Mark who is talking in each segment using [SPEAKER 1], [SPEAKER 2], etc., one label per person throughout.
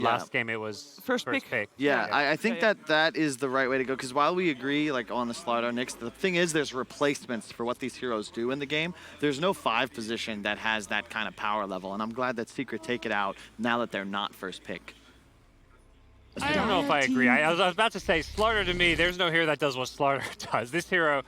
[SPEAKER 1] Last game it was
[SPEAKER 2] First pick.
[SPEAKER 3] Yeah,
[SPEAKER 2] Yeah.
[SPEAKER 3] I think that is the right way to go, because while we agree like on the Slardar Nyx, the thing is there's replacements for what these heroes do in the game. There's no 5 position that has that kind of power level, and I'm glad that Secret take it out now that they're not first pick.
[SPEAKER 1] I don't know if I agree. I was about to say, Slardar to me, there's no hero that does what Slardar does. This hero,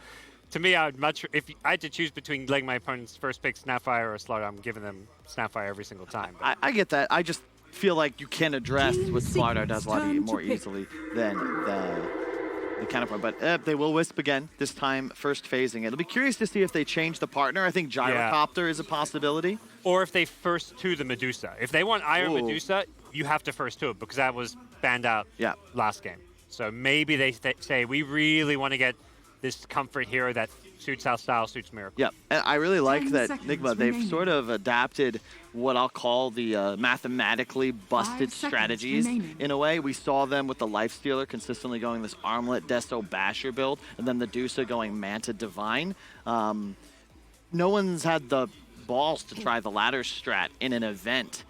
[SPEAKER 1] to me, I would much, if I had to choose between letting my opponent's first pick Snapfire or Slardar, I'm giving them Snapfire every single time.
[SPEAKER 3] I get that. I just feel like you can address what Slardar does a lot more easily than the counterpoint. But they will Wisp again, this time first phasing. It'll be curious to see if they change the partner. I think Gyrocopter is a possibility.
[SPEAKER 1] Or if they first to the Medusa. If they want Iron Medusa, you have to first to it, because that was banned out last game. So maybe they say, we really want to get this comfort hero that suits our style, suits Miracle.
[SPEAKER 3] Yep, and I really like that Nigma, they've sort of adapted what I'll call the mathematically busted strategies in a way. We saw them with the Lifestealer consistently going this Armlet Deso Basher build, and then the Medusa going Manta Divine. No one's had the balls to try the ladder strat in an event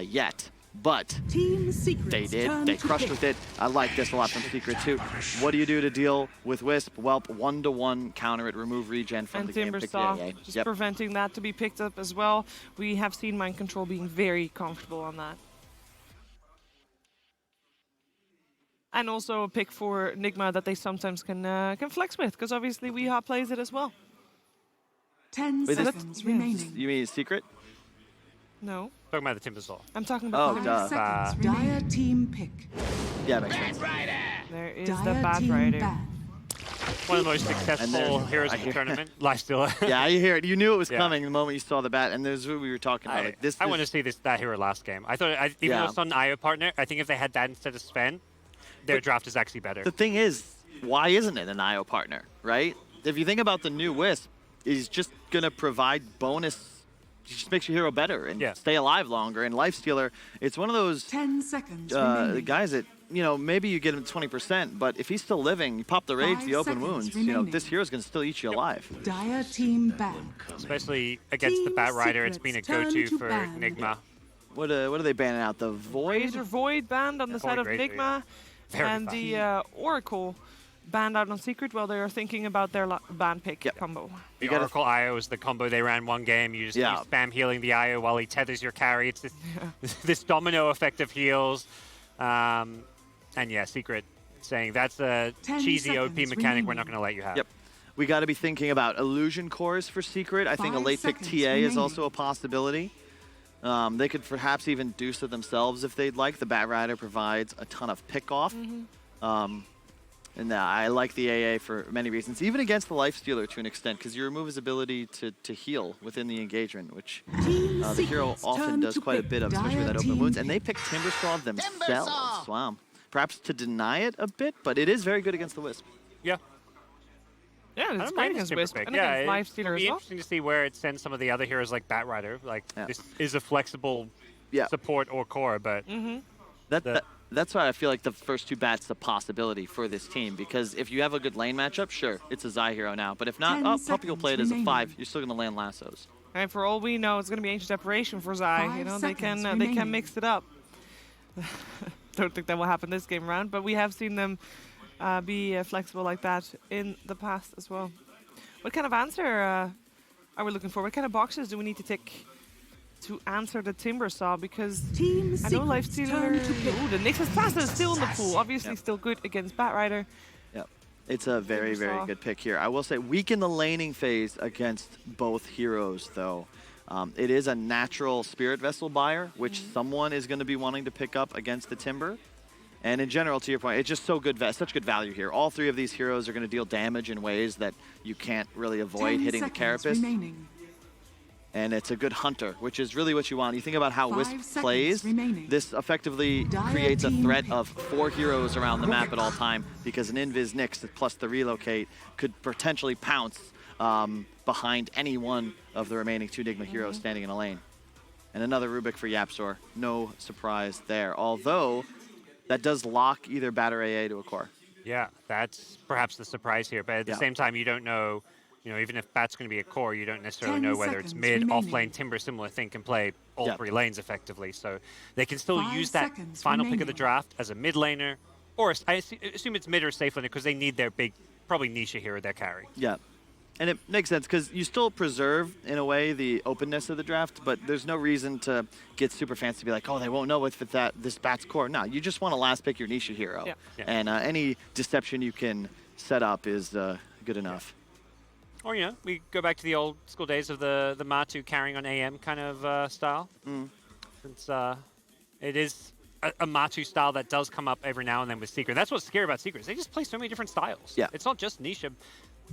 [SPEAKER 3] yet. But they did. They crushed with it. I like this a lot from Secret too. What do you do to deal with Wisp? Well, 1-to-1 counter it, remove regen from the game.
[SPEAKER 2] Timbersaw, just preventing that to be picked up as well. We have seen Mind Control being very comfortable on that. And also a pick for Nigma that they sometimes can flex with, because obviously Weehaw plays it as well.
[SPEAKER 4] 10 seconds remaining.
[SPEAKER 3] You mean Secret?
[SPEAKER 2] No.
[SPEAKER 1] Talking about the Timbersaw.
[SPEAKER 2] I'm talking about
[SPEAKER 3] the
[SPEAKER 4] Dire team pick.
[SPEAKER 3] Yeah, makes sense.
[SPEAKER 2] There is
[SPEAKER 4] Dire
[SPEAKER 2] the Bat
[SPEAKER 4] team
[SPEAKER 2] Rider.
[SPEAKER 4] ban.
[SPEAKER 1] One of the most successful heroes in the tournament. Lifestealer.
[SPEAKER 3] Yeah, you hear it. You knew it was coming the moment you saw the bat, and this is what we were talking about.
[SPEAKER 1] I want to see that hero last game. I thought, even though it's not an IO partner, I think if they had that instead of Sven, their draft is actually better.
[SPEAKER 3] The thing is, why isn't it an IO partner, right? If you think about the new Wisp, he's just going to provide bonus. It just makes your hero better and stay alive longer. And Lifestealer, it's one of those
[SPEAKER 4] 10 seconds
[SPEAKER 3] guys that, you know, maybe you get him 20%, but if he's still living, you pop the rage, the open wounds, you know, this hero's going to still eat you alive.
[SPEAKER 4] Dire team ban.
[SPEAKER 1] Especially against the Bat Rider, it's been a go-to for Nigma.
[SPEAKER 3] What are they banning out? The Void?
[SPEAKER 2] Razor Void banned on the side of Nigma. And the Oracle banned out on Secret while they are thinking about their ban pick combo.
[SPEAKER 1] The Oracle IO is the combo they ran one game. You just spam healing the IO while he tethers your carry. It's this domino effect of heals. And yeah, Secret saying that's a cheesy OP mechanic we're not going to let you have.
[SPEAKER 3] Yep. We got to be thinking about illusion cores for Secret. I think a late pick TA is also a possibility. They could perhaps even Dusa themselves if they'd like. The Bat Rider provides a ton of pick-off. And I like the AA for many reasons, even against the Lifestealer to an extent, because you remove his ability to heal within the engagement, which the hero often does quite a bit of, especially with that open wounds. And they pick Timbersaw themselves. Wow. Perhaps to deny it a bit, but it is very good against the Wisp.
[SPEAKER 1] Yeah.
[SPEAKER 2] Yeah, it's great against Wisp and against Lifestealer as well.
[SPEAKER 1] It'll be interesting to see where it sends some of the other heroes like Bat Rider. Like, this is a flexible support or core, but...
[SPEAKER 3] That's why I feel like the first two bats a possibility for this team, because if you have a good lane matchup, sure, it's a Zai hero now. But if not, Puppy will play it as a 5. You're still going to land lassos.
[SPEAKER 2] And for all we know, it's going to be Ancient Desperation for Zai. You know, they can mix it up. Don't think that will happen this game round, but we have seen them be flexible like that in the past as well. What kind of answer are we looking for? What kind of boxes do we need to tick to answer the Timbersaw? Because I know Lifestealer, the Nix's Plaza is still in the pool. Obviously still good against Bat Rider.
[SPEAKER 3] Yep. It's a very, very good pick here. I will say, weak in the laning phase against both heroes, though. It is a natural Spirit Vessel buyer, which someone is going to be wanting to pick up against the Timber. And in general, to your point, it's just so good, such good value here. All three of these heroes are going to deal damage in ways that you can't really avoid hitting the Carapace. And it's a good hunter, which is really what you want. You think about how Wisp plays, this effectively creates a threat of 4 heroes around the map at all time, because an Invis Nyx plus the relocate could potentially pounce behind any one of the remaining 2 Nigma heroes standing in a lane. And another Rubik for YapzOr. No surprise there. Although, that does lock either Bat or AA to a core.
[SPEAKER 1] Yeah, that's perhaps the surprise here. But at the same time, you don't know You know, even if Bat's going to be a core, you don't necessarily
[SPEAKER 4] 10
[SPEAKER 1] know whether it's
[SPEAKER 4] seconds
[SPEAKER 1] mid,
[SPEAKER 4] remaining.
[SPEAKER 1] off-lane, Timber, similar thing, can play all
[SPEAKER 3] Yep.
[SPEAKER 1] 3 lanes effectively. So they can still
[SPEAKER 4] 5
[SPEAKER 1] use that
[SPEAKER 4] seconds
[SPEAKER 1] final pick of the
[SPEAKER 4] remaining.
[SPEAKER 1] draft as a mid laner, or I assume it's mid or safe laner because they need their big, probably Nisha hero, their carry.
[SPEAKER 3] Yeah. And it makes sense because you still preserve, in a way, the openness of the draft, but there's no reason to get super fancy to be like, oh, they won't know if it's this Bat's core. No, you just want to last pick your Nisha hero.
[SPEAKER 2] Yeah.
[SPEAKER 1] Yeah.
[SPEAKER 3] And any deception you can set up is good enough.
[SPEAKER 1] Or, you know, we go back to the old school days of the Matu carrying on AM kind of style. Since it is a Matu style that does come up every now and then with Secret. That's what's scary about Secret. They just play so many different styles.
[SPEAKER 3] Yeah.
[SPEAKER 1] It's not just Nisha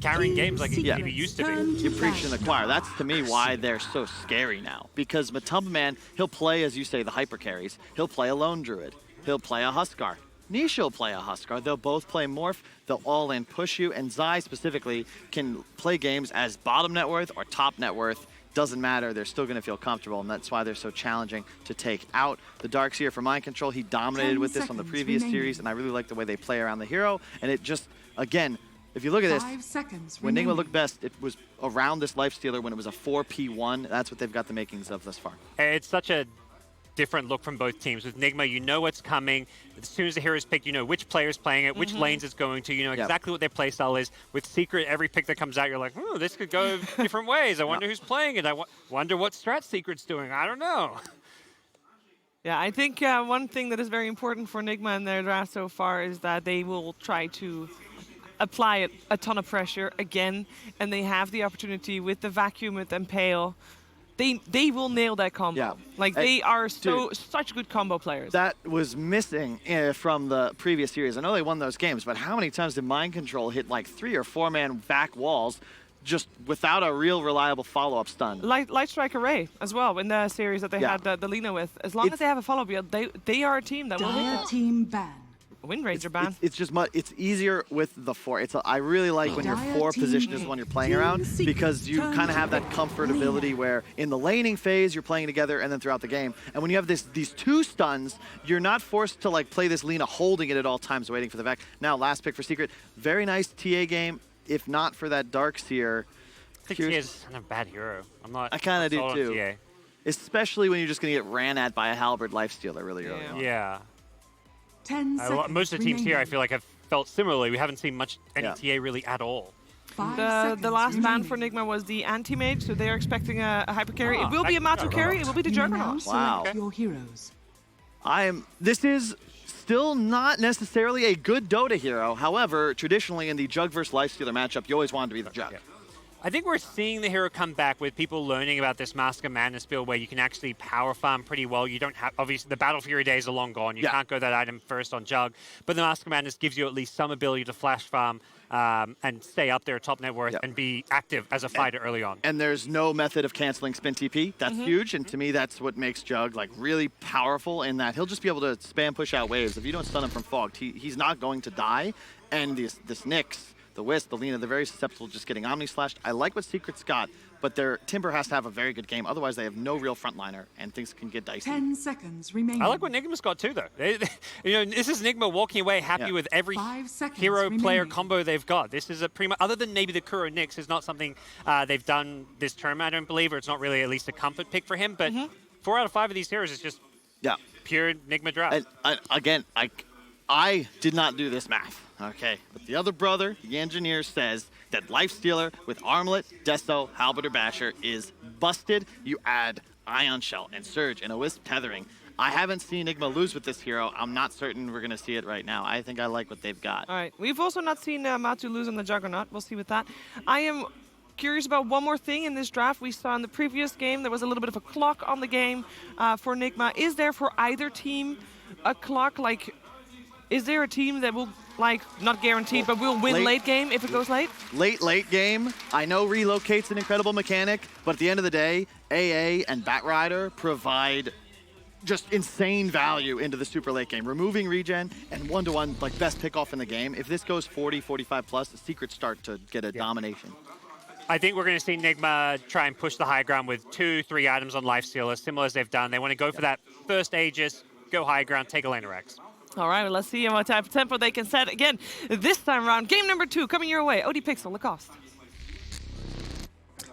[SPEAKER 1] carrying games like it
[SPEAKER 3] Yeah.
[SPEAKER 1] maybe used to be.
[SPEAKER 3] You're preaching to the choir. That's, to me, why they're so scary now. Because Matumba Man, he'll play, as you say, the hyper carries. He'll play a Lone Druid. He'll play a Huskar. Nisha will play a Huskar. They'll both play Morph. They'll all in push you. And Zai specifically can play games as bottom net worth or top net worth. Doesn't matter. They're still going to feel comfortable. And that's why they're so challenging to take out. The Darkseer for Mind Control, he dominated
[SPEAKER 4] 10
[SPEAKER 3] with this on the
[SPEAKER 4] seconds
[SPEAKER 3] previous
[SPEAKER 4] remaining.
[SPEAKER 3] series. And I really like the way they play around the hero. And it just, again, if you look at this,
[SPEAKER 4] 5 seconds
[SPEAKER 3] when Nigma
[SPEAKER 4] remaining.
[SPEAKER 3] looked best, it was around this Lifestealer when it was a 4P1. That's what they've got the makings of thus far.
[SPEAKER 1] It's such a different look from both teams. With Nigma, you know what's coming. As soon as the hero's picked, you know which player's playing it, which lanes it's going to. You know
[SPEAKER 3] Yep.
[SPEAKER 1] exactly what their playstyle is. With Secret, every pick that comes out, you're like, oh, this could go different ways. I wonder who's playing it. I wonder what strat Secret's doing. I don't know.
[SPEAKER 2] Yeah, I think one thing that is very important for Nigma in their draft so far is that they will try to apply a ton of pressure again, and they have the opportunity with the vacuum with Impale. They will nail that combo.
[SPEAKER 3] Yeah.
[SPEAKER 2] Like
[SPEAKER 3] Hey,
[SPEAKER 2] they are
[SPEAKER 3] dude,
[SPEAKER 2] such good combo players.
[SPEAKER 3] That was missing from the previous series. I know they won those games, but how many times did Mind Control hit like 3 or 4-man back walls just without a real reliable follow-up stun?
[SPEAKER 2] Light Strike Array as well in the series that they
[SPEAKER 3] Yeah.
[SPEAKER 2] had the Lina with. As long as they have a follow-up, they are a team that will hit
[SPEAKER 4] Dire
[SPEAKER 2] that.
[SPEAKER 4] team ban.
[SPEAKER 2] Wind Ranger ban.
[SPEAKER 3] It's just it's easier with the 4. I really like when your
[SPEAKER 4] Dire
[SPEAKER 3] 4
[SPEAKER 4] team
[SPEAKER 3] position is the one you're playing
[SPEAKER 4] Team
[SPEAKER 3] around
[SPEAKER 4] Secret
[SPEAKER 3] because you
[SPEAKER 4] turns
[SPEAKER 3] kind of have
[SPEAKER 4] to
[SPEAKER 3] that comfortability where in the laning phase you're playing together and then throughout the game. And when you have these 2 stuns, you're not forced to like play this Lina holding it at all times waiting for the vac. Now last pick for Secret. Very nice TA game. If not for that Darkseer,
[SPEAKER 1] I think he is kind of a bad hero. I'm not.
[SPEAKER 3] I kinda do
[SPEAKER 1] sold on
[SPEAKER 3] too.
[SPEAKER 1] TA.
[SPEAKER 3] especially when you're just going to get ran at by a Halberd Lifestealer really early on.
[SPEAKER 1] Yeah.
[SPEAKER 4] 10 seconds
[SPEAKER 1] Most of the teams here, I
[SPEAKER 4] remaining.
[SPEAKER 1] feel like, have felt similarly. We haven't seen much any
[SPEAKER 3] Yeah.
[SPEAKER 1] TA really at all.
[SPEAKER 4] 5
[SPEAKER 2] The
[SPEAKER 4] seconds
[SPEAKER 2] last ban for
[SPEAKER 4] remaining.
[SPEAKER 2] Nigma was the anti-mage, so they're expecting a hyper carry.
[SPEAKER 1] Ah,
[SPEAKER 2] It will be a
[SPEAKER 1] that-
[SPEAKER 2] Matu carry, it will be the
[SPEAKER 4] You may now
[SPEAKER 2] Juggernaut.
[SPEAKER 4] select
[SPEAKER 3] Wow.
[SPEAKER 4] your heroes.
[SPEAKER 3] This is still not necessarily a good Dota hero. However, traditionally in the Jug versus Lifestealer matchup, you always wanted to be the Jug.
[SPEAKER 1] Yeah. I think we're seeing the hero come back with people learning about this Mask of Madness build where you can actually power farm pretty well. You don't have, obviously, the Battle Fury days are long gone. You
[SPEAKER 3] Yeah.
[SPEAKER 1] can't go that item first on Jug. But the Mask of Madness gives you at least some ability to flash farm and stay up there top net worth
[SPEAKER 3] Yep.
[SPEAKER 1] and be active as a fighter early on.
[SPEAKER 3] And there's no method of canceling spin TP. That's huge, and to me, that's what makes Jug like really powerful in that he'll just be able to spam push out waves. If you don't stun him from Fogged, he's not going to die. And this Nyx, the Wisp, the Lina, they're very susceptible to just getting Omni Slashed. I like what Secret's got, but their Timber has to have a very good game. Otherwise, they have no real frontliner, and things can get dicey.
[SPEAKER 4] 10 seconds remaining.
[SPEAKER 1] I like what Nigma's got too, though. This is Nigma walking away happy
[SPEAKER 3] Yeah.
[SPEAKER 1] with every
[SPEAKER 4] 5 seconds
[SPEAKER 1] hero-player
[SPEAKER 4] remaining.
[SPEAKER 1] combo they've got. This is a pretty much, other than maybe the Kuro Nyx, is not something they've done this term, I don't believe, or it's not really at least a comfort pick for him. But 4 out of 5 of these heroes is just
[SPEAKER 3] Yeah.
[SPEAKER 1] pure Nigma draft.
[SPEAKER 3] Again, I did not do this math, okay? But the other brother, the engineer, says that Lifestealer with Armlet, Deso, Halberd, or Basher is busted. You add Ion Shell and Surge and a Wisp tethering. I haven't seen Nigma lose with this hero. I'm not certain we're going to see it right now. I think I like what they've got.
[SPEAKER 2] All right, we've also not seen Matu lose on the Juggernaut. We'll see with that. I am curious about one more thing in this draft. We saw in the previous game there was a little bit of a clock on the game for Nigma. Is there for either team a clock? Like, is there a team that will, like, not guaranteed, but will win late game if it goes late?
[SPEAKER 3] Late game. I know Relocate's an incredible mechanic, but at the end of the day, AA and Batrider provide just insane value into the super late game. Removing regen and one-to-one, like, best pick-off in the game. If this goes 40, 45 plus, the Secrets start to get a domination.
[SPEAKER 1] I think we're going to see Nigma try and push the high ground with 2-3 items on Lifestealer, similar as they've done. They want to go for that first Aegis, go high ground, take a Laner X.
[SPEAKER 2] All right, well, let's see what type of tempo they can set again this time around. Game number 2 coming your way. OD Pixel, Lacoste.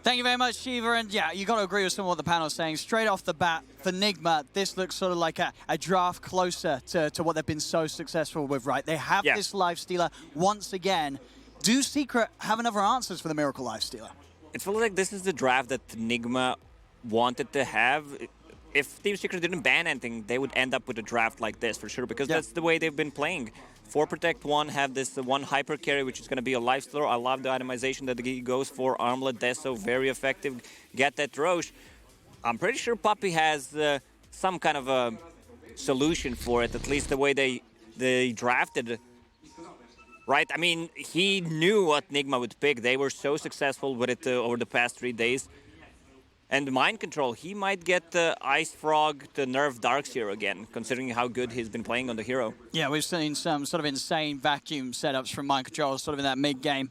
[SPEAKER 5] Thank you very much, Shiva. And yeah, you got to agree with some of what the panel is saying. Straight off the bat, for Nigma, this looks sort of like a draft closer to what they've been so successful with, right? They have this Lifestealer once again. Do Secret have enough answers for the Miracle Lifestealer?
[SPEAKER 6] It feels like this is the draft that Nigma wanted to have. If Team Secret didn't ban anything, they would end up with a draft like this for sure, because that's the way they've been playing. 4 Protect 1 have this one hyper carry, which is going to be a Lifestealer. I love the itemization that he goes for. Armlet, Deso, very effective. Get that Roche. I'm pretty sure Puppey has some kind of a solution for it, at least the way they drafted. Right? I mean, he knew what Nigma would pick. They were so successful with it over the past 3 days. And Mind Control, he might get the Ice Frog to nerf Darkseer again, considering how good he's been playing on the hero.
[SPEAKER 5] Yeah, we've seen some sort of insane vacuum setups from Mind Control, sort of in that mid-game.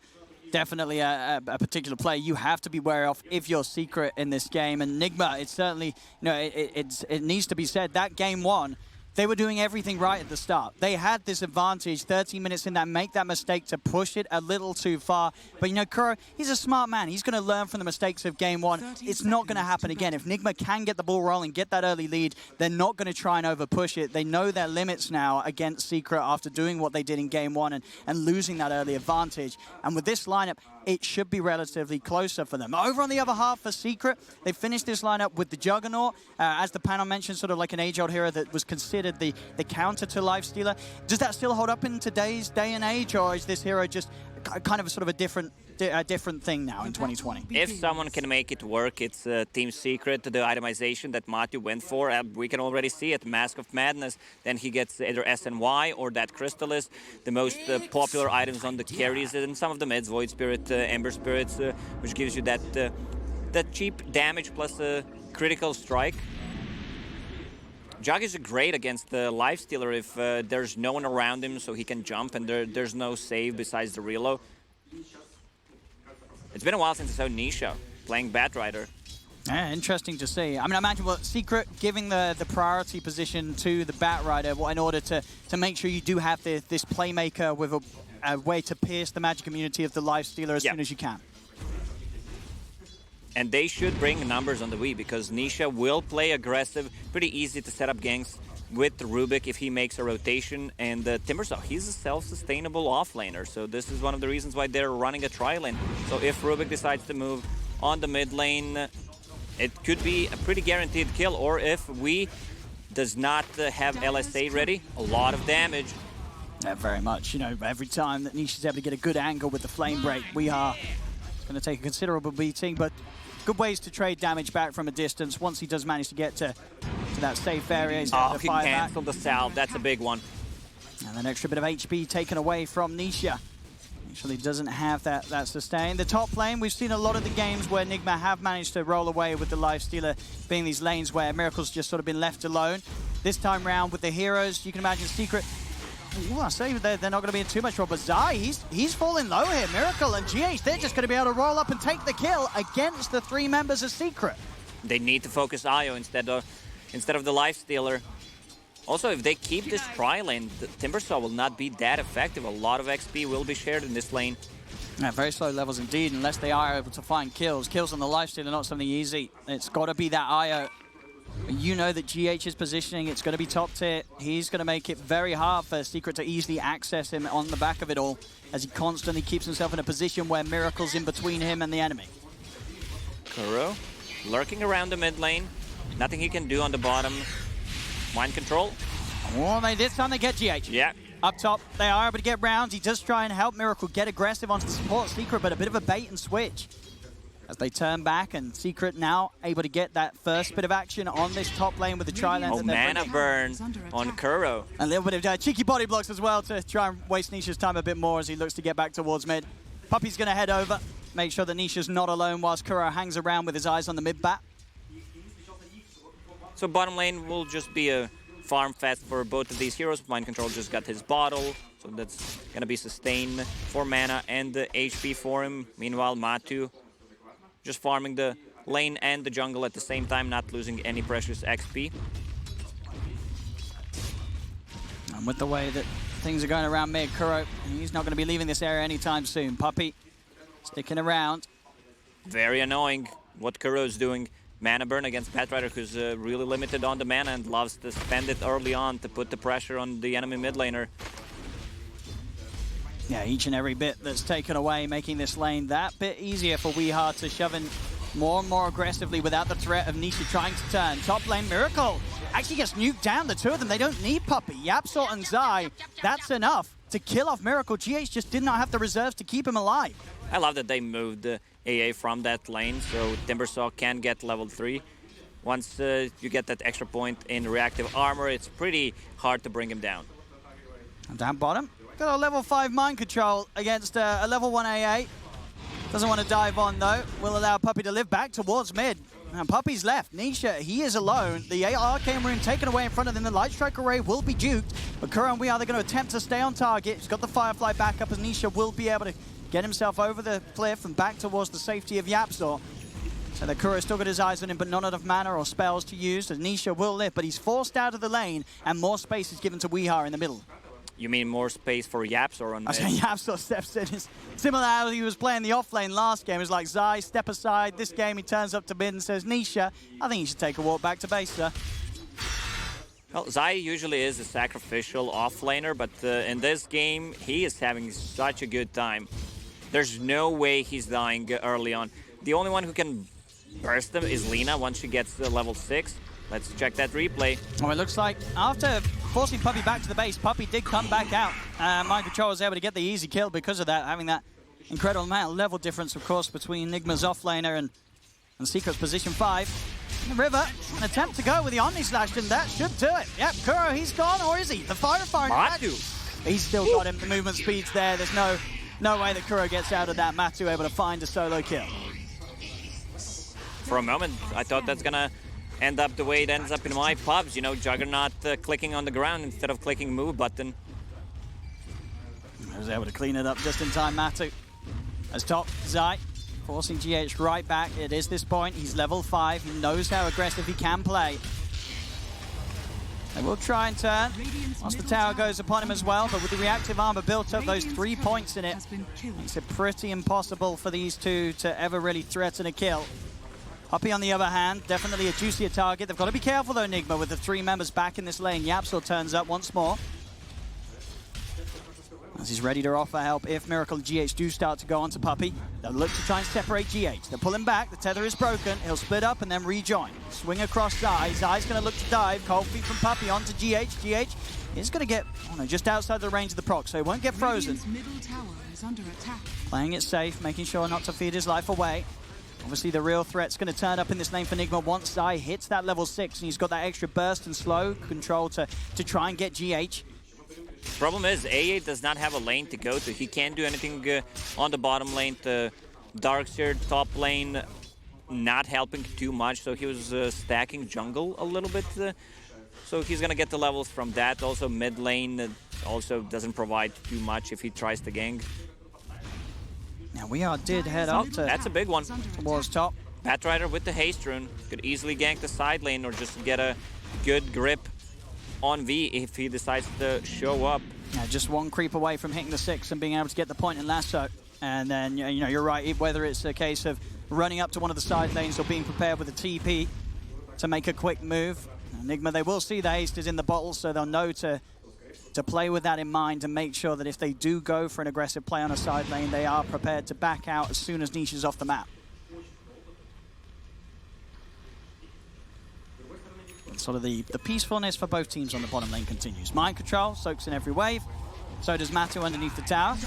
[SPEAKER 5] Definitely a particular play you have to be wary of if you're Secret in this game. And Nigma, it's certainly, you know, it needs to be said, that game 1, they were doing everything right at the start. They had this advantage, 13 minutes in that, make that mistake to push it a little too far. But, you know, Kuro, he's a smart man. He's going to learn from the mistakes of game 1. It's not going to happen again. If Nigma can get the ball rolling, get that early lead, they're not going to try and over-push it. They know their limits now against Secret after doing what they did in game 1 and losing that early advantage. And with this lineup, it should be relatively closer for them. Over on the other half for Secret, they finished this lineup with the Juggernaut, as the panel mentioned, sort of like an age-old hero that was considered the counter to Lifestealer. Does that still hold up in today's day and age, or is this hero just kind of sort of a different thing now in 2020?
[SPEAKER 6] If someone can make it work, it's Team Secret, the itemization that Matthew went for. We can already see it, Mask of Madness. Then he gets either SNY or that Crystallis, the most popular items on the carries, and some of the mids, Void Spirit, Ember Spirits, which gives you that cheap damage plus a critical strike. Jug is great against the Lifestealer if there's no one around him, so he can jump and there's no save besides the reload. It's been a while since I saw Nisha playing Batrider.
[SPEAKER 5] Yeah, interesting to see. I mean, I imagine Secret giving the priority position to the Batrider in order to make sure you do have this playmaker with a way to pierce the magic immunity of the Lifestealer as soon as you can.
[SPEAKER 6] And they should bring numbers on the Wii, because Nisha will play aggressive, pretty easy to set up ganks with Rubik if he makes a rotation. And Timbersaw, he's a self-sustainable offlaner, so this is one of the reasons why they're running a tri-lane. So if Rubik decides to move on the mid lane, it could be a pretty guaranteed kill. Or if Wii does not have LSA ready, a lot of damage.
[SPEAKER 5] Yeah, very much. You know, every time that Nisha's able to get a good angle with the Flame Break, we are going to take a considerable beating, but good ways to trade damage back from a distance once he does manage to get to that safe area. He's able to
[SPEAKER 6] he
[SPEAKER 5] fire
[SPEAKER 6] canceled the salve. That's a big one.
[SPEAKER 5] And an extra bit of HP taken away from Nisha. Actually doesn't have that sustain. The top lane, we've seen a lot of the games where Nigma have managed to roll away with the Lifestealer being these lanes where Miracle's just sort of been left alone. This time round with the heroes, you can imagine Secret. Ooh, I say they're not going to be in too much trouble. Zai, he's falling low here. Miracle and GH, they're just going to be able to roll up and take the kill against the 3 members of Secret.
[SPEAKER 6] They need to focus Io instead of the Lifestealer. Also, if they keep this tri-lane, the Timbersaw will not be that effective. A lot of XP will be shared in this lane.
[SPEAKER 5] Yeah, very slow levels indeed, unless they are able to find kills. Kills on the Lifestealer are not something easy. It's got to be that Io. You know that GH's positioning, it's going to be top tier. He's going to make it very hard for Secret to easily access him on the back of it all, as he constantly keeps himself in a position where Miracle's in between him and the enemy.
[SPEAKER 6] Kuro lurking around the mid lane. Nothing he can do on the bottom. Mind control.
[SPEAKER 5] Oh, this time they get GH.
[SPEAKER 6] Yeah.
[SPEAKER 5] Up top, they are able to get rounds. He does try and help Miracle get aggressive onto the support Secret, but a bit of a bait and switch. As they turn back, and Secret now able to get that first bit of action on this top lane with the tri-lane.
[SPEAKER 6] Oh, mana burn on Kuro.
[SPEAKER 5] A little bit of cheeky body blocks as well to try and waste Nisha's time a bit more as he looks to get back towards mid. Puppey's going to head over, make sure that Nisha's not alone whilst Kuro hangs around with his eyes on the mid bat.
[SPEAKER 6] So bottom lane will just be a farm fest for both of these heroes. Mind Control just got his bottle, so that's going to be sustained for mana and the HP for him. Meanwhile, Matu just farming the lane and the jungle at the same time, not losing any precious XP.
[SPEAKER 5] And with the way that things are going around mid, Kuro, he's not going to be leaving this area anytime soon. Puppey sticking around.
[SPEAKER 6] very annoying what Kuro is doing. Mana burn against Batrider, who's really limited on the mana and loves to spend it early on to put the pressure on the enemy mid laner.
[SPEAKER 5] Yeah, each and every bit that's taken away, making this lane that bit easier for Weehard to shove in more and more aggressively without the threat of Nisha trying to turn. Top lane, Miracle actually gets nuked down. The two of them, they don't need Puppey. YapzOr and Zai, that's enough to kill off Miracle. GH just did not have the reserves to keep him alive.
[SPEAKER 6] I love that they moved AA from that lane, so Timbersaw can get level 3. Once you get that extra point in reactive armor, it's pretty hard to bring him down.
[SPEAKER 5] And down bottom, got a level 5 mind control against a level 1 AA. Doesn't want to dive on though. Will allow Puppey to live back towards mid. And Puppey's left. Nisha, he is alone. The Arcane Rune taken away in front of them. The Light Strike Array will be duked. But Kuro and Weehard, they're going to attempt to stay on target. He's got the Firefly back up as Nisha will be able to get himself over the cliff and back towards the safety of YapzOr. So the Kuro's still got his eyes on him, but not enough mana or spells to use. As Nisha will live, but he's forced out of the lane, and more space is given to Weehard in the middle.
[SPEAKER 6] You mean more space for YapzOr on mid?
[SPEAKER 5] YapzOr steps in. It's similar how he was playing the off lane last game. It was like, Zai, step aside. This game, he turns up to mid and says, Nisha, I think you should take a walk back to base, sir.
[SPEAKER 6] Well, Zai usually is a sacrificial off-laner, but in this game, he is having such a good time. There's no way he's dying early on. The only one who can burst him is Lina once she gets to level 6. Let's check that replay.
[SPEAKER 5] Well, it looks like after forcing Puppey back to the base, Puppey did come back out. Mind Control was able to get the easy kill because of that, having that incredible amount of level difference, of course, between Nigma's offlaner and Secret's position 5. In the river, an attempt to go with the Omni Slash, and that should do it. Yep, Kuro, he's gone, or is he? The Fire. He's still got him. The movement speed's there. There's no way that Kuro gets out of that. Matu able to find a solo kill.
[SPEAKER 6] For a moment, I thought that's gonna end up the way it ends up in my pubs, you know, Juggernaut clicking on the ground instead of clicking move button.
[SPEAKER 5] He was able to clean it up just in time, Matu. As top, Zai, forcing GH right back. It is this point. He's level 5. He knows how aggressive he can play. They will try and turn once the tower goes upon him as well, but with the reactive armor built up, those 3 points in it, makes it pretty impossible for these two to ever really threaten a kill. Puppey, on the other hand, definitely a juicier target. They've got to be careful, though, Nigma, with the 3 members back in this lane. YapzOr turns up once more, as he's ready to offer help if Miracle and GH do start to go onto Puppey. They'll look to try and separate GH. They'll pull him back. The tether is broken. He'll split up and then rejoin. Swing across Zai. Zai's going to look to dive. Cold feet from Puppey onto GH. GH is going to get just outside the range of the proc, so he won't get frozen.
[SPEAKER 4] Middle tower is under attack.
[SPEAKER 5] Playing it safe, making sure not to feed his life away. Obviously, the real threat's going to turn up in this lane for Nigma once Zai hits that level 6, and he's got that extra burst and slow control to try and get GH.
[SPEAKER 6] Problem is, AA does not have a lane to go to. He can't do anything on the bottom lane. The Darkseer top lane not helping too much, so he was stacking jungle a little bit. So he's going to get the levels from that. Also, mid lane also doesn't provide too much if he tries to gank.
[SPEAKER 5] Now, Weehard did head up to...
[SPEAKER 6] That's a big one.
[SPEAKER 5] Towards top.
[SPEAKER 6] Batrider with the haste rune could easily gank the side lane or just get a good grip on V if he decides to show up.
[SPEAKER 5] Yeah, just one creep away from hitting the 6 and being able to get the point in lasso. And then, you know, you're right, whether it's a case of running up to one of the side lanes or being prepared with a TP to make a quick move. Enigma, they will see the haste is in the bottle, so they'll know to play with that in mind and make sure that if they do go for an aggressive play on a side lane, they are prepared to back out as soon as Nisha's off the map. Sort of the peacefulness for both teams on the bottom lane continues. Mind Control soaks in every wave. So does Matu underneath the tower.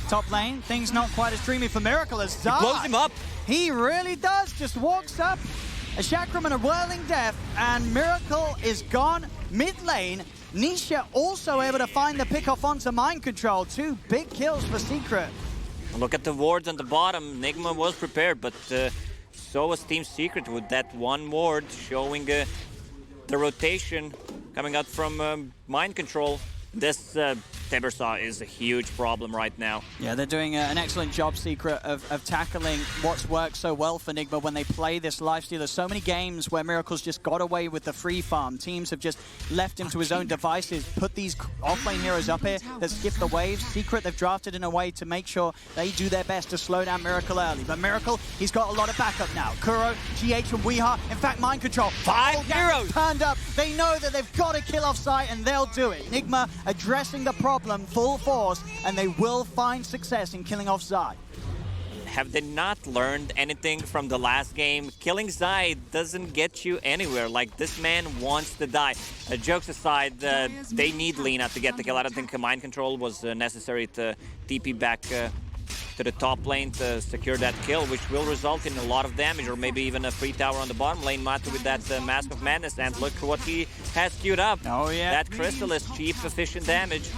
[SPEAKER 5] Top lane, things not quite as dreamy for Miracle as Zai.
[SPEAKER 6] He blows him up.
[SPEAKER 5] He really does. Just walks up, a Chakram and a Whirling Death, and Miracle is gone mid lane. Nisha also able to find the pick-off onto Mind Control. 2 big kills for Secret.
[SPEAKER 6] Look at the wards on the bottom. Nigma was prepared, but so was Team Secret with that one ward showing the rotation coming out from Mind Control. This Timbersaw is a huge problem right now.
[SPEAKER 5] Yeah, they're doing an excellent job, Secret, of tackling what's worked so well for Nigma when they play this lifesteal. There's so many games where Miracle's just got away with the free farm. Teams have just left him to his own devices, put these offlane heroes up here that skip the waves. Secret, they've drafted in a way to make sure they do their best to slow down Miracle early. But Miracle, he's got a lot of backup now. Kuro, GH, and Weeha, in fact, Mind Control.
[SPEAKER 6] 5 heroes
[SPEAKER 5] turned up. They know that they've got to kill off site, and they'll do it. Nigma addressing the problem full force, and they will find success in killing off Zai.
[SPEAKER 6] Have they not learned anything from the last game? Killing Zai doesn't get you anywhere. Like, this man wants to die. Jokes aside, they need Lina to get the kill. I don't think Mind Control was necessary to TP back to the top lane to secure that kill, which will result in a lot of damage, or maybe even a free tower on the bottom lane. Matu with that Mask of Madness, and look what he has queued up.
[SPEAKER 5] Oh yeah.
[SPEAKER 6] That Crystal is cheap, efficient damage.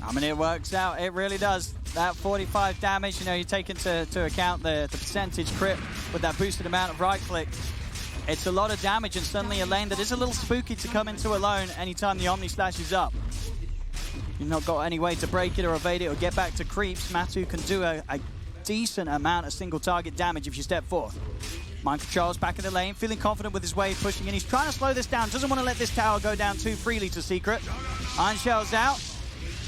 [SPEAKER 5] I mean, it works out. It really does. That 45 damage, you know, you take into account the percentage crit with that boosted amount of right click. It's a lot of damage, and suddenly a lane that is a little spooky to come into alone anytime the Omni Slash is up. You've not got any way to break it or evade it or get back to creeps. Matu can do a decent amount of single target damage if you step forth. Mind Control's back in the lane, feeling confident with his wave pushing in. He's trying to slow this down, doesn't want to let this tower go down too freely to Secret. Iron Shell's out.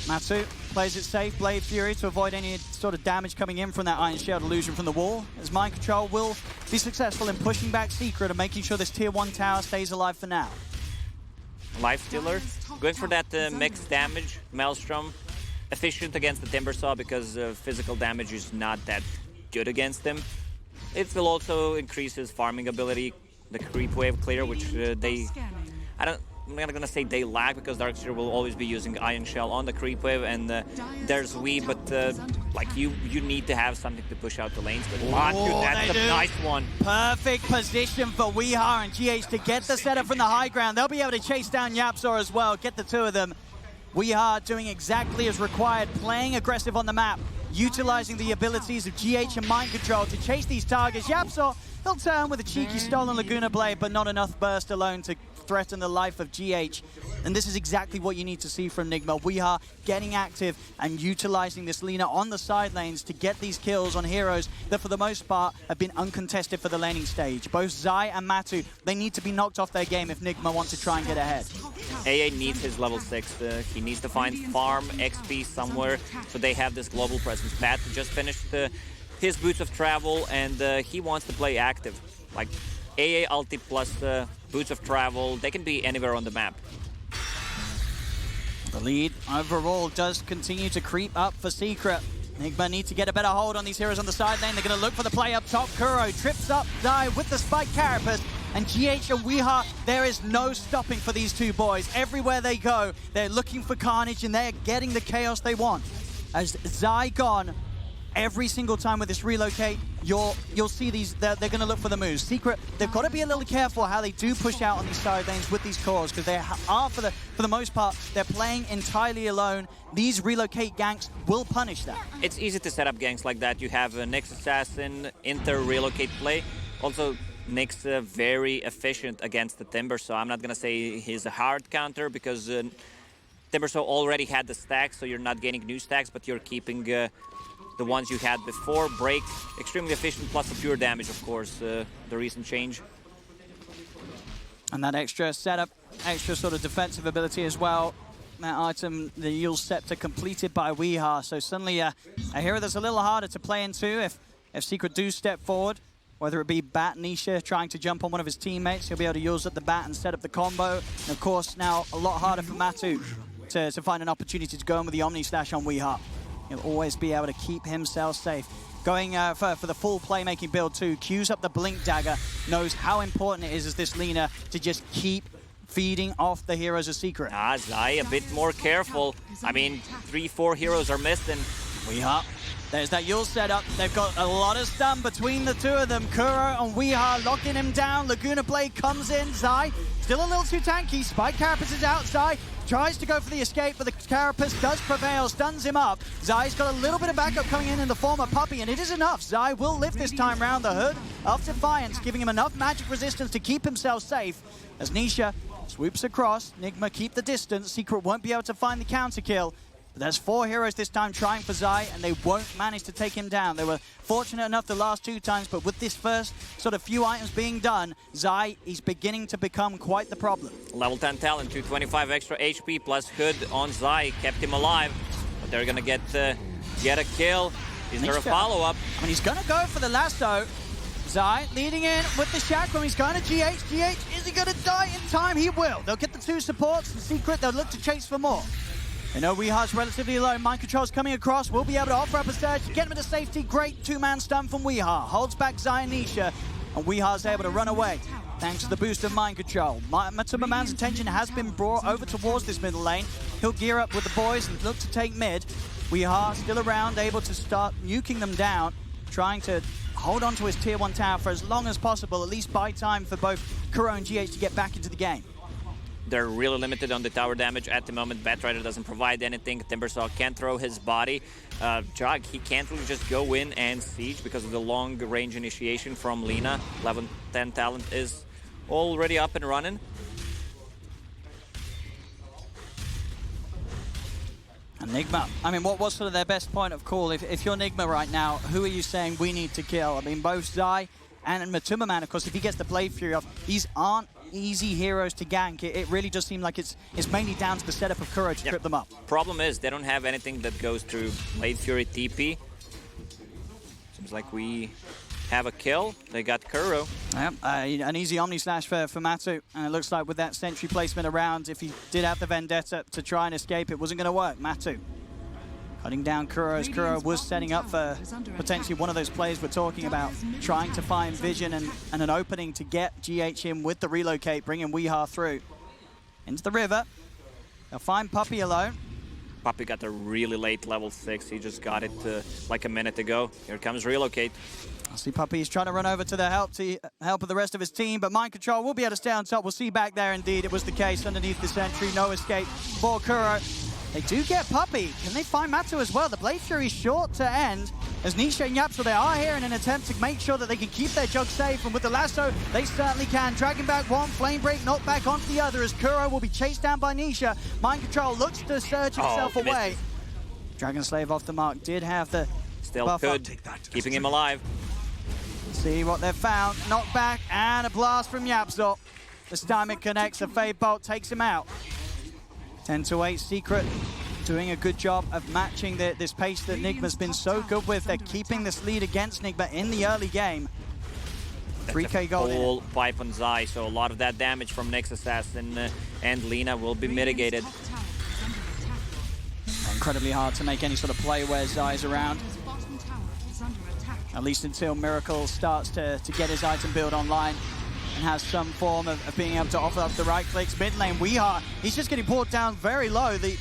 [SPEAKER 5] Matu plays it safe, Blade Fury to avoid any sort of damage coming in from that Iron Shell illusion from the wall, as Mind Control will be successful in pushing back Secret and making sure this tier 1 tower stays alive for now.
[SPEAKER 6] Lifestealer, going for that mixed damage. Maelstrom, efficient against the Timbersaw because physical damage is not that good against him. It will also increase his farming ability, the creep wave clear, which I'm not gonna say they lack, because Darkseer will always be using Iron Shell on the creep wave, and there's Wii, but like you need to have something to push out the lanes. But Matu, that's a nice one.
[SPEAKER 5] Perfect position for Weeha and GH to get the setup from the high ground. They'll be able to chase down YapzOr as well, get the two of them. Weeha doing exactly as required, playing aggressive on the map, utilizing the abilities of GH and Mind Control to chase these targets. YapzOr, he'll turn with a cheeky stolen Laguna Blade, but not enough burst alone to threaten the life of GH. And this is exactly what you need to see from Nigma. Weeha getting active and utilizing this Lina on the side lanes to get these kills on heroes that for the most part have been uncontested for the laning stage. Both Zai and Matu, they need to be knocked off their game if Nigma wants to try and get ahead.
[SPEAKER 6] AA needs his level 6. He needs to find farm XP somewhere, so they have this global presence. Pat just finished his Boots of Travel, and he wants to play active. Like AA ulti plus Boots of Travel, they can be anywhere on the map.
[SPEAKER 5] The lead overall does continue to creep up for Secret. Nigma need to get a better hold on these heroes on the side lane. They're going to look for the play up top. Kuro trips up Zai with the Spike Carapace. And GH and Weeha, there is no stopping for these two boys. Everywhere they go, they're looking for carnage and they're getting the chaos they want. As Zai gone, every single time with this relocate, you'll see these, they're going to look for the moves. Secret, they've got to be a little careful how they do push out on these side lanes with these cores, because they are, for the most part, they're playing entirely alone. These relocate ganks will punish that.
[SPEAKER 6] It's easy to set up ganks like that. You have Nyx Assassin, relocate play. Also, Nyx very efficient against the Timbersaw. I'm not going to say he's a hard counter, because Timbersaw already had the stacks, so you're not gaining new stacks, but you're keeping the ones you had before. Break, extremely efficient, plus the pure damage, of course, the recent change.
[SPEAKER 5] And that extra setup, extra sort of defensive ability as well. That item, the Eul Scepter, completed by Weeha. So suddenly a hero that's a little harder to play into if Secret do step forward. Whether it be Bat Nisha trying to jump on one of his teammates, he'll be able to use up the Bat and set up the combo. And of course, now a lot harder for Matu to find an opportunity to go in with the Omni Slash on Weeha. He'll always be able to keep himself safe. Going for the full playmaking build too, queues up the Blink Dagger, knows how important it is as this Lina to just keep feeding off the heroes of Secret.
[SPEAKER 6] Zai a bit more careful. I mean, 3-4 heroes are missing.
[SPEAKER 5] Weeha, there's that Eul setup. They've got a lot of stun between the two of them. Kuro and Weeha locking him down. Laguna Blade comes in. Zai still a little too tanky. Spike Carapace is out. Zai tries to go for the escape, but the Carapace does prevail, stuns him up. Zai's got a little bit of backup coming in the form of Puppey, and it is enough. Zai will lift this time round the hood of Defiance, giving him enough magic resistance to keep himself safe, as Nisha Swoops across. Nigma keep the distance. Secret won't be able to find the counter kill. But there's 4 heroes this time trying for Zai, and they won't manage to take him down. They were fortunate enough the last 2 times, but with this first sort of few items being done, Zai is beginning to become quite the problem.
[SPEAKER 6] Level 10 talent, 225 extra HP plus Hood on Zai, kept him alive. But they're gonna get a kill. Is there a follow-up?
[SPEAKER 5] I mean, he's gonna go for the lasso. Zai leading in with the chakram. He's going to GH. GH, is he gonna die in time? He will. They'll get the 2 supports. The Secret, they'll look to chase for more. They know Weeha's relatively alone. Mind Control's coming across. Will be able to offer up a surge. Get him into safety. Great 2-man stun from Weeha. Holds back Zai and Nisha. And Weeha's able to run away. Thanks to the boost of Mind Control. Matuma Man's attention has been brought over towards this middle lane. He'll gear up with the boys and look to take mid. Weeha still around, able to start nuking them down. Trying to hold on to his tier 1 tower for as long as possible. At least buy time for both Kuro and GH to get back into the game.
[SPEAKER 6] They're really limited on the tower damage at the moment. Batrider doesn't provide anything. Timbersaw can't throw his body. Jug, he can't really just go in and siege because of the long range initiation from Lina. 11-10 talent is already up and running.
[SPEAKER 5] And Nigma, I mean, what was sort of their best point of call? If you're Nigma right now, who are you saying we need to kill? I mean, both Zai and Matuma Man, of course, if he gets the Blade Fury off, these aren't easy heroes to gank. It really does seem like it's mainly down to the setup of Kuro to trip them up. Problem
[SPEAKER 6] is, they don't have anything that goes through Blade Fury TP. Seems like we have a kill. They got Kuro.
[SPEAKER 5] Yep, an easy Omni Slash for Matu. And it looks like with that sentry placement around, if he did have the Vendetta to try and escape, it wasn't going to work. Matu cutting down Kuro, as Kuro was setting up for potentially one of those plays we're talking about, trying to find vision and an opening to get GH in with the relocate, bringing Weeha through. Into the river. They'll find Puppey alone.
[SPEAKER 6] Puppey got a really late level 6. He just got it like a minute ago. Here comes relocate.
[SPEAKER 5] I see Puppey's trying to run over to the help of the rest of his team, but Mind Control will be able to stay on top. We'll see back there indeed. It was the case underneath the sentry. No escape for Kuro. They do get Puppey. Can they find Matu as well? The Blade Fury short to end. As Nisha and Yapzor, they are here in an attempt to make sure that they can keep their Jug safe. And with the lasso, they certainly can. Dragging back one, Flame Break knocked back onto the other as Kuro will be chased down by Nisha. Mind Control looks to surge himself away. Dragon Slave off the mark. Did have the
[SPEAKER 6] still
[SPEAKER 5] buff
[SPEAKER 6] good, keeping him alive.
[SPEAKER 5] See what they've found. Knocked back and a blast from Yapzor. This time it connects. A Fade Bolt takes him out. 10-8 Secret doing a good job of matching this pace that Nigma's been so good with. They're keeping this lead against Nigma in the early game. 3K gold.
[SPEAKER 6] Full pipe on Zai, so a lot of that damage from Nyx Assassin and Lina will be mitigated.
[SPEAKER 5] Incredibly hard to make any sort of play where Zai's around. At least until Miracle starts to get his item build online and has some form of being able to offer up the right clicks. Mid lane, Weeha, he's just getting brought down very low. The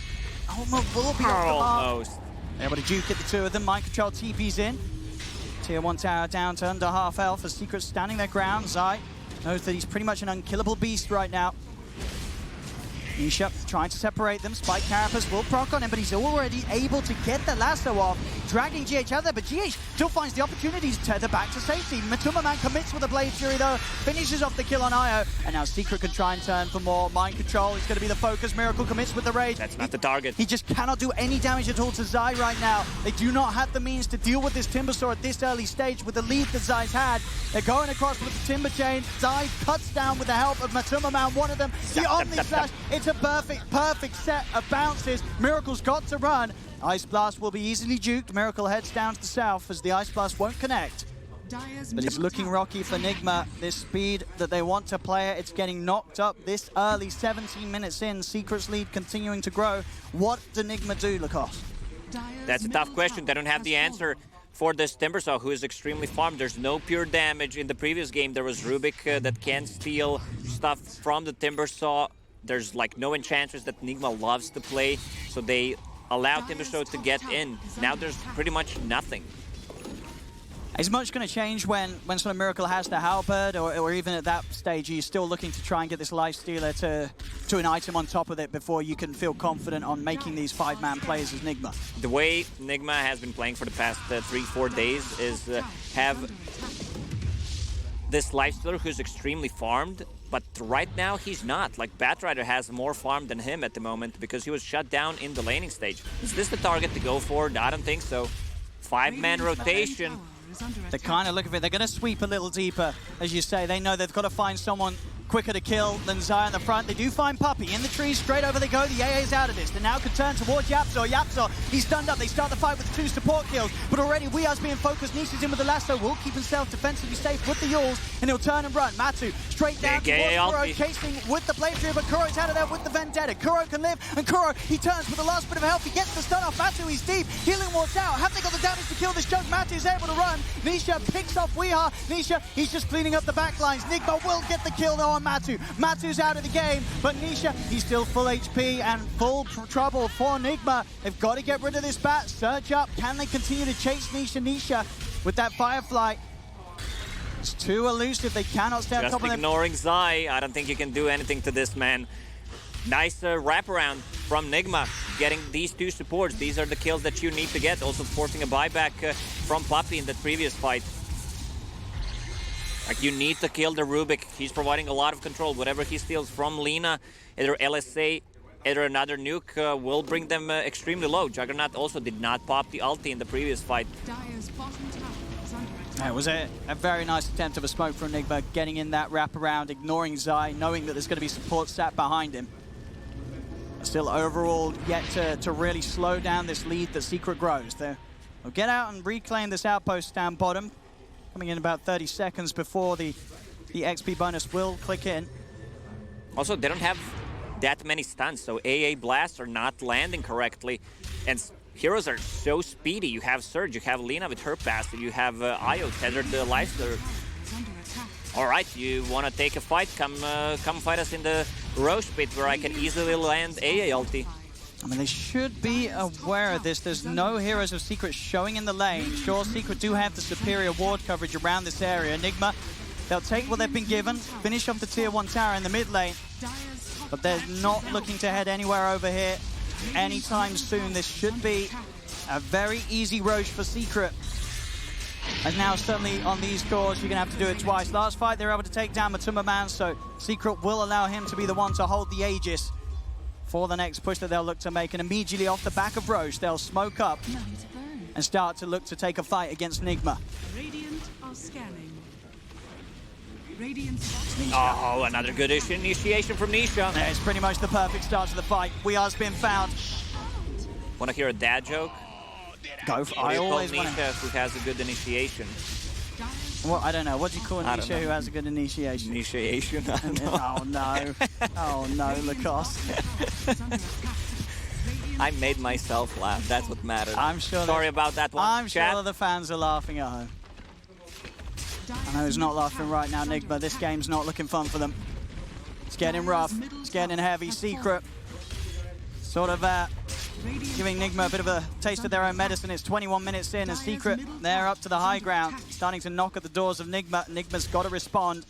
[SPEAKER 5] almost will be off the mark.
[SPEAKER 6] Almost.
[SPEAKER 5] Able to juke at the 2 of them. Mind Control TP's in. Tier 1 tower down to under half health as Secret standing their ground. Zai knows that he's pretty much an unkillable beast right now. Nisha trying to separate them. Spike Carapace will proc on him, but he's already able to get the lasso off, dragging GH out there, but GH still finds the opportunities to tether back to safety. Matuma Man commits with a Blade Fury though, finishes off the kill on Io, and now Secret can try and turn for more. Mind Control is going to be the focus. Miracle commits with the Rage.
[SPEAKER 6] That's not the target.
[SPEAKER 5] He just cannot do any damage at all to Zai right now. They do not have the means to deal with this Timbersaw at this early stage with the lead that Zai's had. They're going across with the Timber Chain. Zai cuts down with the help of Matuma Man, one of them. The Omni Slash, it's a perfect set of bounces. Miracle's got to run. Ice Blast will be easily juked. Miracle heads down to the south as the Ice Blast won't connect. But it's looking rocky for Nigma. This speed that they want to play it, it's getting knocked up this early, 17 minutes in. Secret's lead continuing to grow. What do Nigma do, Lacoste?
[SPEAKER 6] That's a tough question. They don't have the answer for this Timbersaw, who is extremely farmed. There's no pure damage. In the previous game, there was Rubik that can steal stuff from the Timbersaw. There's like no enchanters that Nigma loves to play, so they allow Timbersaw to get in. Now there's pretty much nothing.
[SPEAKER 5] Is much going to change when sort of Miracle has the halberd, or even at that stage, are you still looking to try and get this Lifestealer to an item on top of it before you can feel confident on making these 5-man plays as Nigma?
[SPEAKER 6] The way Nigma has been playing for the past 3-4 days is have this Lifestealer who's extremely farmed, But right now, he's not. Like, Batrider has more farm than him at the moment because he was shut down in the laning stage. Is this the target to go for? I don't think so. 5-man rotation.
[SPEAKER 5] They kind of look at it. They're going to sweep a little deeper, as you say. They know they've got to find someone quicker to kill than Zai in the front. They do find Puppey in the trees. Straight over they go. The AA's out of this. They now can turn towards Yapzor. Yapzor, he's stunned up. They start the fight with 2 support kills. But already Weehar's being focused. Nisha's in with the lasso. Will keep himself defensively safe with the Yules. And he'll turn and run. Matu straight down towards Kuro, chasing with the Blade Fury. But Kuro's out of there with the Vendetta. Kuro can live. And Kuro, he turns with the last bit of health. He gets the stun off Matu. He's deep. Healing Ward's out. Have they got the damage to kill this joke? Matu's able to run. Nisha picks off Weehar. Nisha, he's just cleaning up the back lines. Nigma will get the kill though on Matu. Matu's out of the game, but Nisha, he's still full HP and full trouble for Nigma. They've got to get rid of this bat. Surge up. Can they continue to chase Nisha? Nisha with that Firefly. It's too elusive. They cannot stay on top of them.
[SPEAKER 6] Just ignoring Zai. I don't think you can do anything to this man. Nice wraparound from Nigma, getting these 2 supports. These are the kills that you need to get. Also forcing a buyback from Puppey in the previous fight. Like, you need to kill the Rubik. He's providing a lot of control. Whatever he steals from Lina, either LSA, either another nuke, will bring them extremely low. Juggernaut also did not pop the ulti in the previous fight.
[SPEAKER 4] Dire's bottom tower is under attack.
[SPEAKER 5] It was a very nice attempt of a smoke from Nigma, getting in that wraparound, ignoring Zai, knowing that there's going to be support sat behind him. Still overall yet to really slow down this lead that Secret grows. They'll get out and reclaim this outpost down bottom. Coming in about 30 seconds before the XP bonus will click in.
[SPEAKER 6] Also, they don't have that many stuns, so AA blasts are not landing correctly. And heroes are so speedy. You have Surge, you have Lina with her passive, you have Io tethered the Lifesteal. All right, you want to take a fight? Come fight us in the Roche pit where I can easily land AA ulti.
[SPEAKER 5] I mean, they should be aware of this. There's no heroes of Secret showing in the lane. Sure, Secret do have the superior ward coverage around this area. Enigma, they'll take what they've been given, finish off the tier 1 tower in the mid lane, but they're not looking to head anywhere over here anytime soon. This should be a very easy Roche for Secret. And now, certainly on these scores, you're going to have to do it twice. Last fight, they were able to take down Matuma Man, so Secret will allow him to be the one to hold the Aegis for the next push that they'll look to make. And immediately off the back of Roche, they'll smoke up and start to look to take a fight against Nigma.
[SPEAKER 4] Radiant are scanning. Radiant
[SPEAKER 6] Oh, another good initiation from Nisha.
[SPEAKER 5] Yeah, it's pretty much the perfect start to the fight. Weehar's been found.
[SPEAKER 6] Want to hear a dad joke?
[SPEAKER 5] Go for it.
[SPEAKER 6] I
[SPEAKER 5] always
[SPEAKER 6] Nisha
[SPEAKER 5] want to.
[SPEAKER 6] who has a good initiation.
[SPEAKER 5] Well, I don't know. What do you call a Nisha who has a good initiation?
[SPEAKER 6] Initiation?
[SPEAKER 5] Oh, no. Oh, no, Lacoste.
[SPEAKER 6] I made myself laugh. That's what matters.
[SPEAKER 5] I'm sure.
[SPEAKER 6] Sorry about that one.
[SPEAKER 5] I'm
[SPEAKER 6] Chat.
[SPEAKER 5] sure the fans are laughing at home. I know who's not laughing right now, Nigma. This game's not looking fun for them. It's getting rough. It's getting heavy. Secret sort of giving Nigma a bit of a taste of their own medicine. It's 21 minutes in, and Secret, they're up to the high ground, starting to knock at the doors of Nigma. Nigma's got to respond.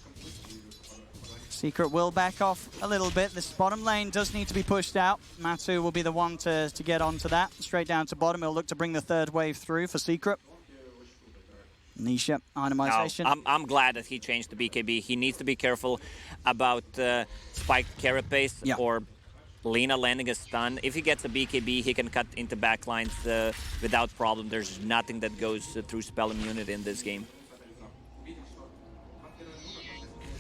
[SPEAKER 5] Secret will back off a little bit. This bottom lane does need to be pushed out. Matu will be the one to get onto that. Straight down to bottom. He'll look to bring the 3rd wave through for Secret. Nisha, itemization.
[SPEAKER 6] No, I'm glad that he changed the BKB. He needs to be careful about spiked carapace or Lina landing a stun. If he gets a BKB, he can cut into backlines without problem. There's nothing that goes through spell immunity in this game.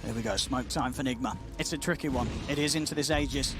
[SPEAKER 5] There we go, smoke time for Nigma. It's a tricky one. It is into this Aegis.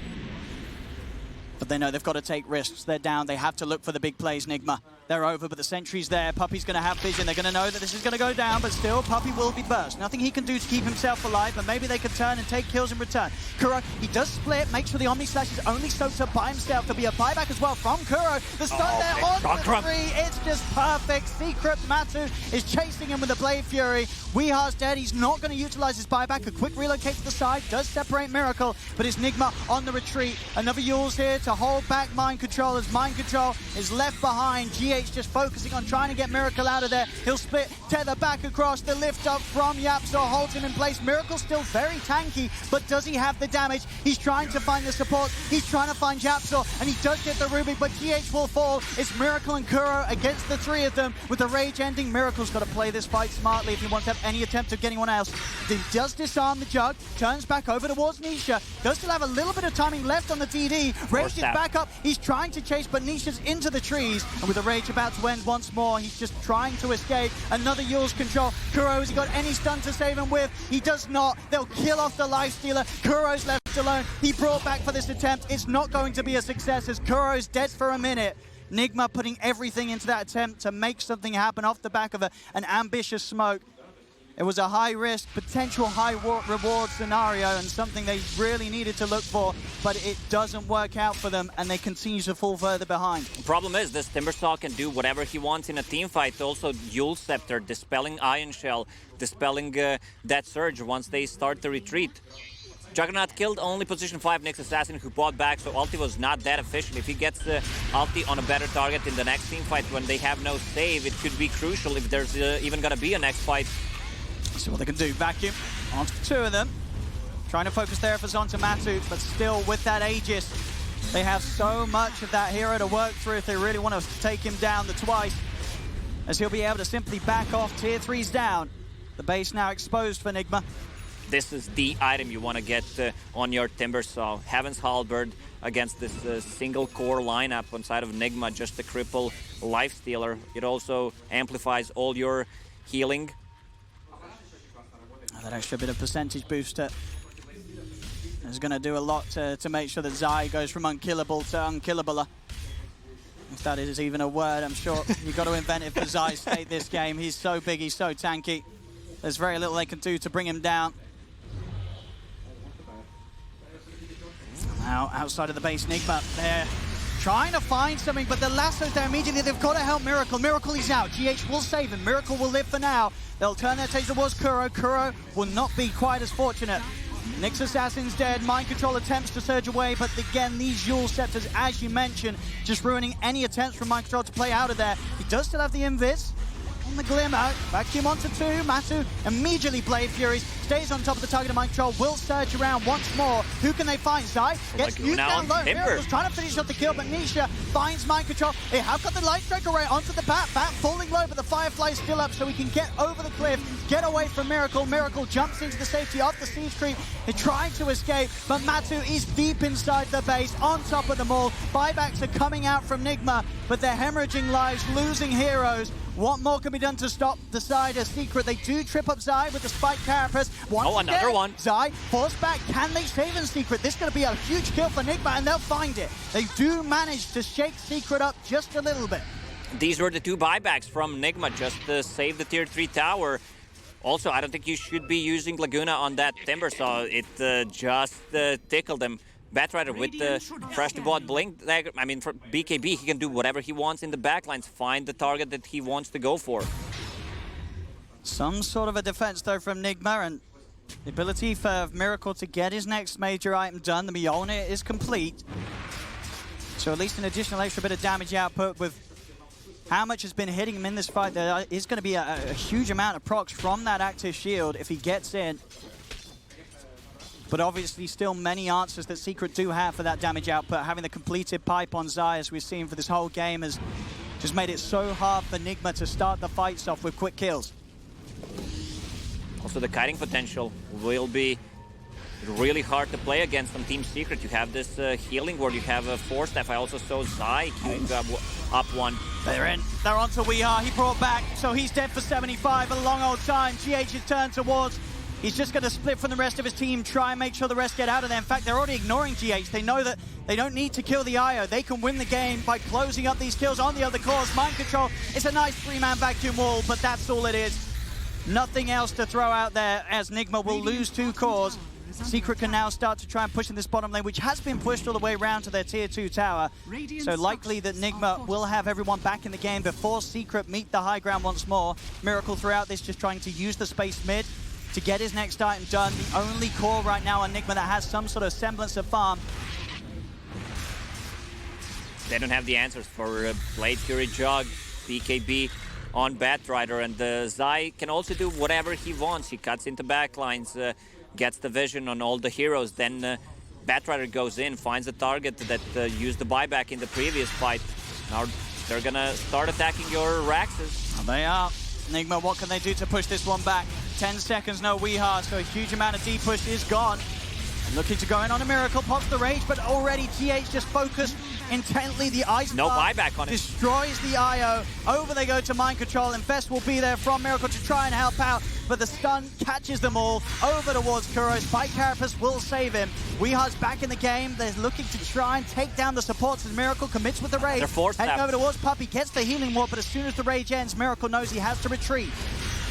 [SPEAKER 5] But they know they've got to take risks. They're down. They have to look for the big plays, Nigma. They're over, but the sentry's there. Puppey's going to have vision. They're going to know that this is going to go down, but still, Puppey will be burst. Nothing he can do to keep himself alive, but maybe they can turn and take kills in return. Kuro, he does split, makes sure the Omni Slash is only soaked up by himself. There'll be a buyback as well from Kuro. The stun there on the 3. It's just perfect. Secret Matu is chasing him with a Blade Fury. Weehar's dead. He's not going to utilize his buyback. A quick relocate to the side does separate Miracle, but it's Nigma on the retreat. Another Yules here to to hold back Mind Control as Mind Control is left behind. GH just focusing on trying to get Miracle out of there. He'll split, tether back across, the lift up from YapzOr holds him in place. Miracle still very tanky, but does he have the damage? He's trying to find the support. He's trying to find YapzOr, and he does get the Ruby, but GH will fall. It's Miracle and Kuro against the three of them. With the rage ending, Miracle's got to play this fight smartly if he wants to have any attempt of getting one else. He does disarm the Jug, turns back over towards Nisha. Does still have a little bit of timing left on the DD. Rage is back up. He's trying to chase, but Nisha's into the trees. And with the Rage about to end once more, he's just trying to escape. Another Yule's control. Kuro, has he got any stun to save him with? He does not. They'll kill off the Lifestealer. Kuro's left alone. He brought back for this attempt. It's not going to be a success as Kuro's dead for a minute. Nigma putting everything into that attempt to make something happen off the back of an ambitious smoke. It was a high-risk, potential high-reward scenario and something they really needed to look for, but it doesn't work out for them, and they continue to fall further behind.
[SPEAKER 6] The problem is this Timbersaw can do whatever he wants in a team fight. Also, Eul Scepter, dispelling Ion Shell, dispelling that Surge once they start the retreat. Juggernaut killed only position 5 Nyx Assassin who bought back, so ulti was not that efficient. If he gets ulti on a better target in the next team fight when they have no save, it could be crucial if there's even gonna be a next fight.
[SPEAKER 5] See what they can do. Vacuum onto two of them. Trying to focus their efforts onto Matu, but still with that Aegis, they have so much of that hero to work through if they really want to take him down the twice. As he'll be able to simply back off. Tier 3's down. The base now exposed for Nigma.
[SPEAKER 6] This is the item you want to get on your Timbersaw. Heaven's Halberd against this single core lineup on side of Nigma, just a cripple Lifestealer. It also amplifies all your healing.
[SPEAKER 5] That extra bit of percentage booster is going to do a lot to make sure that Zai goes from unkillable to unkillable. If that is even a word, I'm sure you've got to invent it for Zai's state this game. He's so big, he's so tanky. There's very little they can do to bring him down. Now, outside of the base, Nigma, they're trying to find something, but the lasso's there immediately. They've got to help Miracle. Miracle is out. GH will save him. Miracle will live for now. They'll turn their taste towards Kuro. Kuro will not be quite as fortunate. Nyx Assassin's dead. Mind Control attempts to surge away, but again, these Eul Scepters, as you mentioned, just ruining any attempts from Mind Control to play out of there. He does still have the Invis on the Glimmer. Vacuum onto two. Matu immediately Blade Furies. Stays on top of the target of Mind Control. Will surge around once more. Who can they find? Zai gets nuked down low. Miracle's trying to finish off the kill, but Nisha finds Mind Control. They have got the Light Striker right onto the bat. Bat falling low, but the Firefly's still up, so he can get over the cliff, get away from Miracle. Miracle jumps into the safety of the Siege Creep. He tried to escape, but Matu is deep inside the base, on top of them all. Buybacks are coming out from Nigma, but they're hemorrhaging lives, losing heroes. What more can be done to stop the side of Secret? They do trip up Zai with the Spike Carapace.
[SPEAKER 6] Another one.
[SPEAKER 5] Zai forced back. Can they save in Secret? This is going to be a huge kill for Nigma, and they'll find it. They do manage to shake Secret up just a little bit.
[SPEAKER 6] These were the two buybacks from Nigma just to save the tier 3 tower. Also, I don't think you should be using Laguna on that Timbersaw. It just tickled him. Batrider with the fresh to bot blink dagger. I mean, for BKB, he can do whatever he wants in the backlines, find the target that he wants to go for.
[SPEAKER 5] Some sort of a defense, though, from Nigma, and the ability for Miracle to get his next major item done. The Mjolnir is complete. So at least an additional extra bit of damage output with how much has been hitting him in this fight. There is going to be a huge amount of procs from that active shield if he gets in. But obviously still many answers that Secret do have for that damage output. Having the completed pipe on Zai, as we've seen for this whole game, has just made it so hard for Nigma to start the fights off with quick kills.
[SPEAKER 6] Also, the kiting potential will be really hard to play against on Team Secret. You have this healing where you have a Force Staff. I also saw Zai queuing up one.
[SPEAKER 5] They're in. They're onto Weehaw. He brought back, so he's dead for 75. A long old time. GH is turned towards. He's just going to split from the rest of his team, try and make sure the rest get out of there. In fact, they're already ignoring GH. They know that they don't need to kill the IO. They can win the game by closing up these kills on the other cores. Mind Control, it's a nice 3-man vacuum wall, but that's all it is. Nothing else to throw out there as Nigma will lose 2 cores. Secret can now start to try and push in this bottom lane, which has been pushed all the way around to their tier 2 tower. So likely that Nigma will have everyone back in the game before Secret meet the high ground once more. Miracle throughout this just trying to use the space mid to get his next item done. The only core right now on Nigma that has some sort of semblance of farm.
[SPEAKER 6] they don't have the answers for Blade Fury, Jug, BKB on Batrider, and Zai can also do whatever he wants. He cuts into backlines, gets the vision on all the heroes, then Batrider goes in, finds a target that used the buyback in the previous fight. Now they're gonna start attacking your Raxes.
[SPEAKER 5] And they are. Nigma, what can they do to push this one back? 10 seconds, no Weehaw, so a huge amount of D-push is gone. Looking to go in on a Miracle, pops the Rage, but already GH just focused intently. The Ice
[SPEAKER 6] No
[SPEAKER 5] Bar
[SPEAKER 6] buyback on it.
[SPEAKER 5] destroys the IO. Over they go to Mind Control, and Fest will be there from Miracle to try and help out, but the stun catches them all. Over towards Kuro. Spike Carapace will save him. Weehaw's back in the game. They're looking to try and take down the supports as Miracle commits with the Rage.
[SPEAKER 6] They're forced
[SPEAKER 5] Heading
[SPEAKER 6] now.
[SPEAKER 5] over towards Puppey, gets the healing ward, but as soon as the Rage ends, Miracle knows he has to retreat.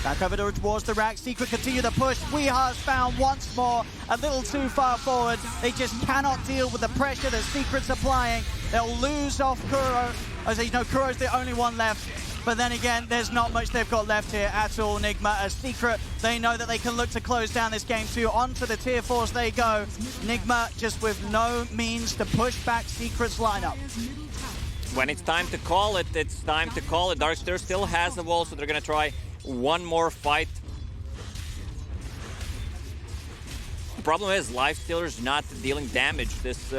[SPEAKER 5] Back over towards the rack. Secret continue the push. Weeha's found once more. A little too far forward. They just cannot deal with the pressure that Secret's applying. They'll lose off Kuro. As you know, Kuro's the only one left. But then again, there's not much they've got left here at all, Nigma. As Secret, they know that they can look to close down this game too. Onto the tier 4s they go. Nigma just with no means to push back Secret's lineup.
[SPEAKER 6] When it's time to call it, it's time to call it. Darkstar still has the wall, so they're gonna try one more fight. The problem is Lifestealer's not dealing damage. This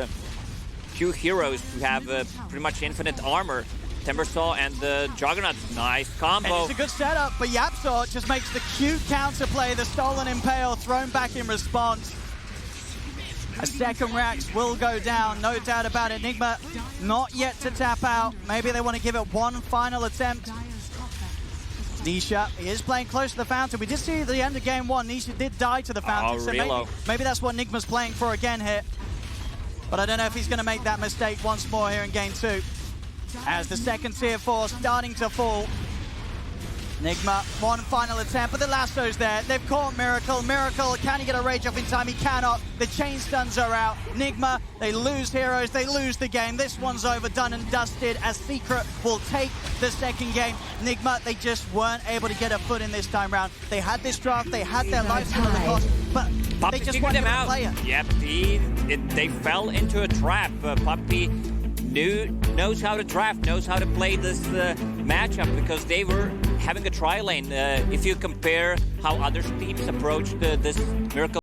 [SPEAKER 6] few heroes who have pretty much infinite armor. Timbersaw and the Juggernaut, nice combo.
[SPEAKER 5] And it's a good setup, but Yapzor just makes the cute counterplay, the Stolen Impale thrown back in response. A second Rax will go down, no doubt about it. Nigma not yet to tap out. Maybe they want to give it one final attempt. Nisha, he is playing close to the fountain. We did see at the end of game 1, Nisha did die to the fountain. So maybe that's what Nigma's playing for again here. But I don't know if he's going to make that mistake once more here in game 2. As the second tier 4 starting to fall. Nigma, one final attempt, but the lasso's there. They've caught Miracle. Miracle, can he get a rage off in time? He cannot. The chain stuns are out. Nigma, they lose heroes. They lose the game. This one's over, done and dusted, as Secret will take the second game. Nigma, they just weren't able to get a foot in this time round. They had this draft. They had their life steal at the cost, but
[SPEAKER 6] Puppey
[SPEAKER 5] they just weren't able to play it.
[SPEAKER 6] Yep, they fell into a trap. Puppey knows how to draft, knows how to play this matchup, because they were having a tri lane. If you compare how other teams approached this Miracle